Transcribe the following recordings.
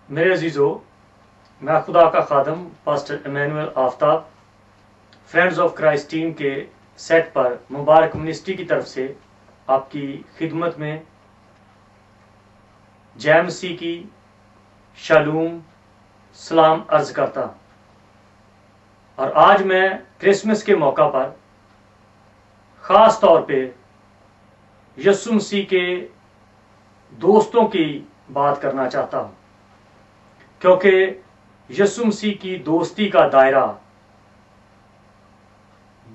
मेरे अजीज़ों, मैं खुदा का खादम pastor Emmanuel Aftab friends of Christ team के सेट पर मुबारक मिनिस्ट्री की तरफ से आपकी खिदमत में जय मसीह की शालूम सलाम अर्ज करता हूं। और आज मैं क्रिसमस के मौका पर ख़ास तौर पे यीशु मसीह के दोस्तों की बात करना चाहता हूं, क्योंकि यीशु मसीह की दोस्ती का दायरा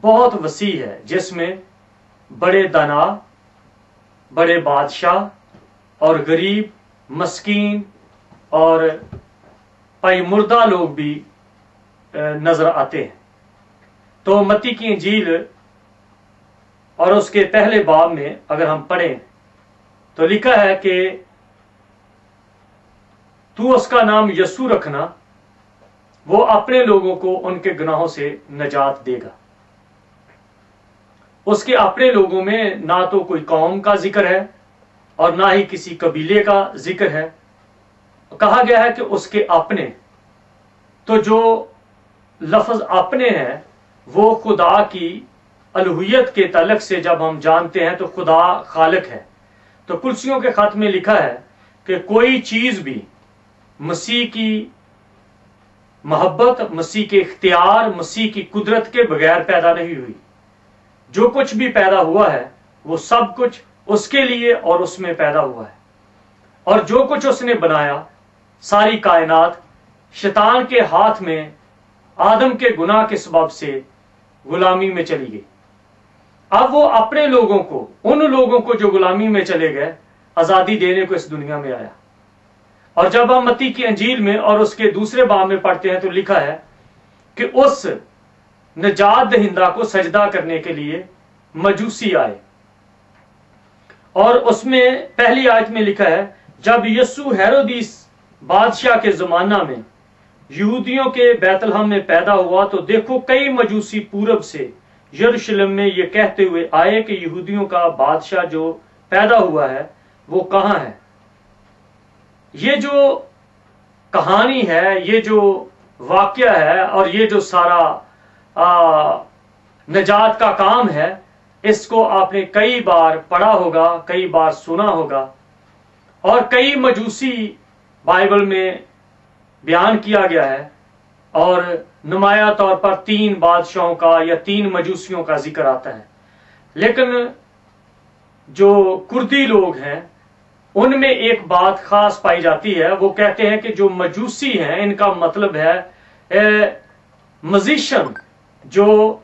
बहुत वसी है, जिसमें बड़े दाना, बड़े बादशाह और गरीब, मस्कीन और पायमुर्दा लोग भी नजर आते हैं। तो मत्ती की इंजील और उसके पहले बाब में अगर हम पढ़ें तो लिखा है कि तू उसका नाम यीशु रखना, वो अपने लोगों को उनके गुनाहों से निजात देगा। उसके अपने लोगों में ना तो कोई कौम का जिक्र है और ना ही किसी कबीले का जिक्र है। कहा गया है कि उसके अपने, तो जो लफ्ज अपने हैं वो खुदा की अलूहियत के तलक से जब हम जानते हैं तो खुदा खालिक है। तो कुर्सियों के खत में लिखा है कि कोई चीज भी मसीह की मोहब्बत, मसीह के इख्तियार, मसीह की कुदरत के बगैर पैदा नहीं हुई। जो कुछ भी पैदा हुआ है वो सब कुछ उसके लिए और उसमें पैदा हुआ है। और जो कुछ उसने बनाया, सारी कायनात शैतान के हाथ में आदम के गुनाह के सबब से गुलामी में चली गई। अब वो अपने लोगों को, उन लोगों को जो गुलामी में चले गए, आजादी देने को इस दुनिया में आया। और जब हम मत्ती की अंजील में और उसके दूसरे बाब में पढ़ते हैं तो लिखा है कि उस निजात दहिंदा को सजदा करने के लिए मजूसी आए। और उसमें पहली आयत में लिखा है, जब यीशु हेरोदिस बादशाह के जमाना में यहूदियों के बैतलहम में पैदा हुआ तो देखो कई मजूसी पूरब से यरूशलेम में ये कहते हुए आए कि यहूदियों का बादशाह जो पैदा हुआ है वो कहां है। ये जो कहानी है, ये जो वाक्य है और ये जो सारा निजात का काम है, इसको आपने कई बार पढ़ा होगा, कई बार सुना होगा। और कई मजूसी बाइबल में बयान किया गया है और नुमाया तौर पर 3 बादशाहों का या 3 मजूसियों का जिक्र आता है। लेकिन जो कुर्दी लोग हैं उनमें एक बात खास पाई जाती है। वो कहते हैं कि जो मजूसी हैं इनका मतलब है मजिशियन, जो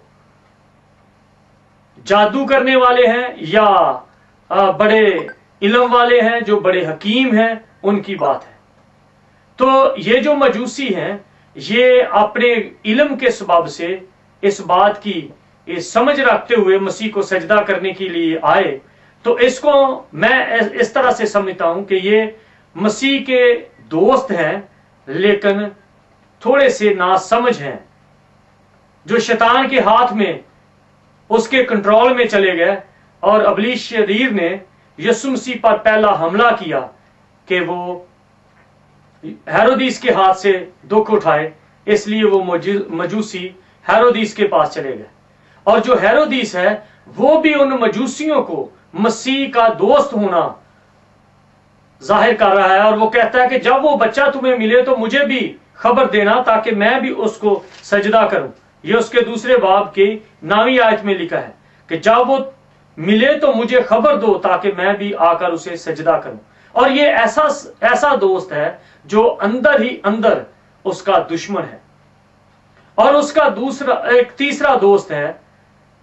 जादू करने वाले हैं या बड़े इल्म वाले हैं, जो बड़े हकीम हैं, उनकी बात है। तो ये जो मजूसी हैं ये अपने इल्म के सबब से इस बात की समझ रखते हुए मसीह को सजदा करने के लिए आए। तो इसको मैं इस तरह से समझता हूं कि ये मसीह के दोस्त हैं, लेकिन थोड़े से नासमझ हैं, जो शैतान के हाथ में, उसके कंट्रोल में चले गए। और अबलीस शरीर ने यीशु मसीह पर पहला हमला किया कि वो हेरोदिस के हाथ से दुख उठाए, इसलिए वो मजूसी हेरोदिस के पास चले गए। और जो हेरोदिस है वो भी उन मजूसियों को मसीह का दोस्त होना जाहिर कर रहा है। और वो कहता है कि जब वो बच्चा तुम्हें मिले तो मुझे भी खबर देना ताकि मैं भी उसको सजदा करूं। ये उसके दूसरे बाब की 9वीं आयत में लिखा है कि जब वो मिले तो मुझे खबर दो ताकि मैं भी आकर उसे सजदा करूं। और ये ऐसा दोस्त है जो अंदर ही अंदर उसका दुश्मन है। और उसका एक तीसरा दोस्त है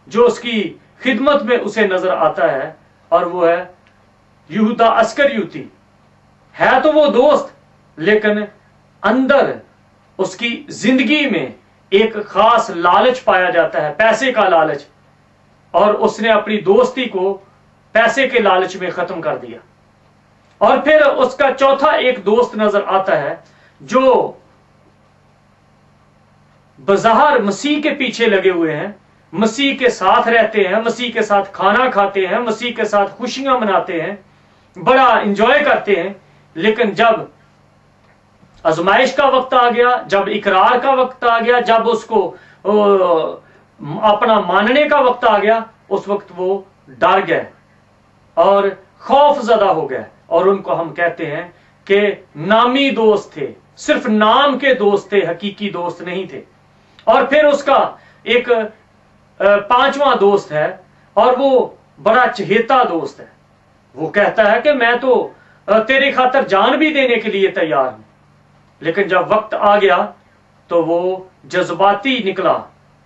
जो उसकी खिदमत में उसे नजर आता है, और वो है यहूदा अस्करियोती। है तो वो दोस्त, लेकिन अंदर उसकी जिंदगी में एक खास लालच पाया जाता है, पैसे का लालच। और उसने अपनी दोस्ती को पैसे के लालच में खत्म कर दिया। और फिर उसका चौथा एक दोस्त नजर आता है जो बज़ाहिर मसीह के पीछे लगे हुए हैं, मसीह के साथ रहते हैं, मसीह के साथ खाना खाते हैं, मसीह के साथ खुशियां मनाते हैं, बड़ा एंजॉय करते हैं। लेकिन जब आजमाइश का वक्त आ गया, जब इकरार का वक्त आ गया, जब उसको अपना मानने का वक्त आ गया, उस वक्त वो डर गए और खौफ ज़दा हो गए। और उनको हम कहते हैं कि नामी दोस्त थे, सिर्फ नाम के दोस्त थे, हकीकी दोस्त नहीं थे। और फिर उसका एक पांचवा दोस्त है, और वो बड़ा चहेता दोस्त है। वो कहता है कि मैं तो तेरे खातर जान भी देने के लिए तैयार हूं, लेकिन जब वक्त आ गया तो वो जज्बाती निकला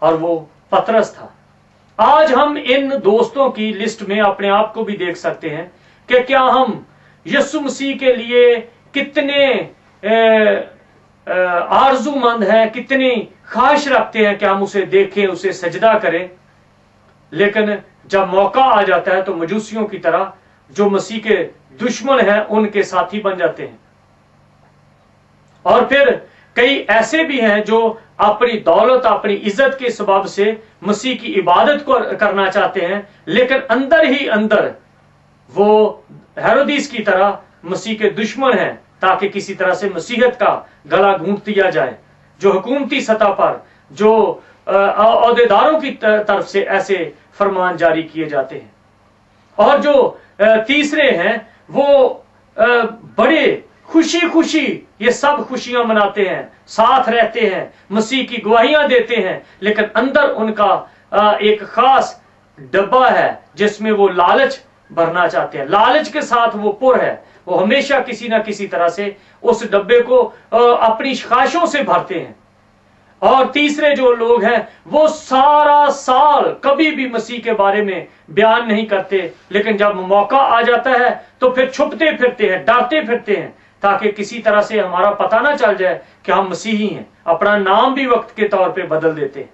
और वो पतरस था। आज हम इन दोस्तों की लिस्ट में अपने आप को भी देख सकते हैं कि क्या हम यीशु मसीह के लिए कितने आरजूमंद हैं, कितनी ख्वाहिश रखते हैं कि हम उसे देखें, उसे सजदा करें। लेकिन जब मौका आ जाता है तो मजूसियों की तरह जो मसीह के दुश्मन हैं उनके साथी बन जाते हैं। और फिर कई ऐसे भी हैं जो अपनी दौलत, अपनी इज्जत के सबब से मसीह की इबादत को करना चाहते हैं, लेकिन अंदर ही अंदर वो हेरोदिस की तरह मसीह के दुश्मन हैं, ताकि किसी तरह से मसीहत का गला घूंट दिया जाए। जो हुकूमती सतह पर जो अहदेदारों की तरफ से ऐसे फरमान जारी किए जाते हैं। और जो तीसरे हैं वो बड़े खुशी खुशी ये सब खुशियां मनाते हैं, साथ रहते हैं, मसीह की गवाहियां देते हैं, लेकिन अंदर उनका एक खास डब्बा है जिसमें वो लालच भरना चाहते हैं। लालच के साथ वो पुर है, वो हमेशा किसी ना किसी तरह से उस डब्बे को अपनी ख्वाहिशों से भरते हैं। और तीसरे जो लोग हैं वो सारा साल कभी भी मसीह के बारे में बयान नहीं करते, लेकिन जब मौका आ जाता है तो फिर छुपते फिरते हैं, डरते फिरते हैं, ताकि किसी तरह से हमारा पता ना चल जाए कि हम मसीही हैं। अपना नाम भी वक्त के तौर पे बदल देते हैं।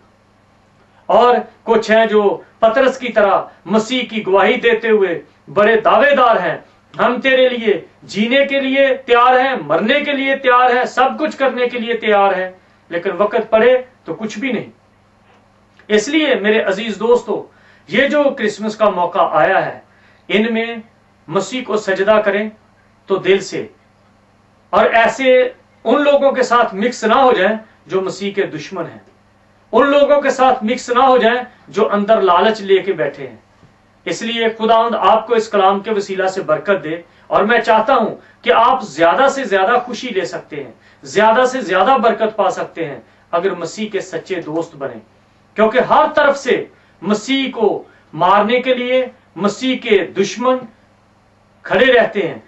और कुछ हैं जो पतरस की तरह मसीह की गवाही देते हुए बड़े दावेदार हैं, हम तेरे लिए जीने के लिए तैयार हैं, मरने के लिए तैयार हैं, सब कुछ करने के लिए तैयार हैं, लेकिन वक्त पड़े तो कुछ भी नहीं। इसलिए मेरे अजीज दोस्तों, ये जो क्रिसमस का मौका आया है, इनमें मसीह को सजदा करें तो दिल से, और ऐसे उन लोगों के साथ मिक्स ना हो जाएं जो मसीह के दुश्मन हैं, उन लोगों के साथ मिक्स ना हो जाएं जो अंदर लालच लेके बैठे हैं। इसलिए खुदावंद आपको इस कलाम के वसीला से बरकत दे, और मैं चाहता हूं कि आप ज्यादा से ज्यादा खुशी ले सकते हैं, ज्यादा से ज्यादा बरकत पा सकते हैं अगर मसीह के सच्चे दोस्त बने। क्योंकि हर तरफ से मसीह को मारने के लिए मसीह के दुश्मन खड़े रहते हैं।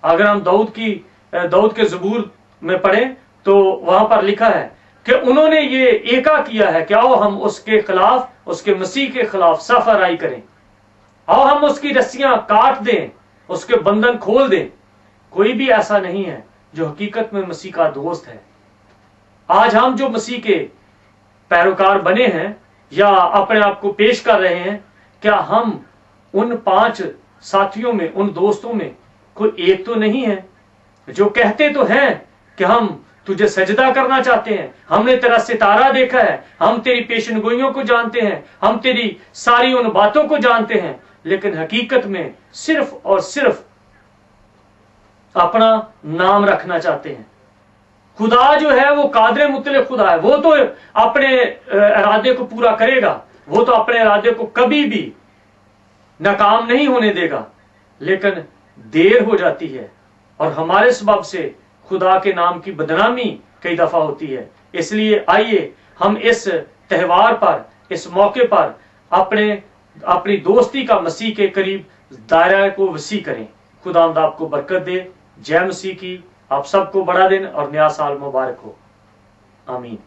अगर हम दाऊद के ज़बूर में पढ़ें तो वहां पर लिखा है कि उन्होंने ये एका किया है कि आओ हम उसके खिलाफ, उसके मसीह के खिलाफ सफराई करें, आओ हम उसकी रस्सियां काट दें, उसके बंधन खोल दें। कोई भी ऐसा नहीं है जो हकीकत में मसीह का दोस्त है। आज हम जो मसीह के पैरोकार बने हैं या अपने आप को पेश कर रहे हैं, क्या हम उन 5 साथियों में, उन दोस्तों में कोई एक तो नहीं है जो कहते तो हैं कि हम तुझे सजदा करना चाहते हैं, हमने तेरा सितारा देखा है, हम तेरी पेशनगोइयों को जानते हैं, हम तेरी सारी उन बातों को जानते हैं, लेकिन हकीकत में सिर्फ और सिर्फ अपना नाम रखना चाहते हैं। खुदा जो है वो कादर मुतले खुदा है, वो तो अपने इरादे को पूरा करेगा, वो तो अपने इरादे को कभी भी नाकाम नहीं होने देगा, लेकिन देर हो जाती है और हमारे सबब से खुदा के नाम की बदनामी कई दफा होती है। इसलिए आइए हम इस त्योहार पर, इस मौके पर अपनी दोस्ती का मसीह के करीब दायरा को वसी करें। खुदावंद आपको बरकत दे। जय मसीह की। आप सबको बड़ा दिन और नया साल मुबारक हो। आमीन।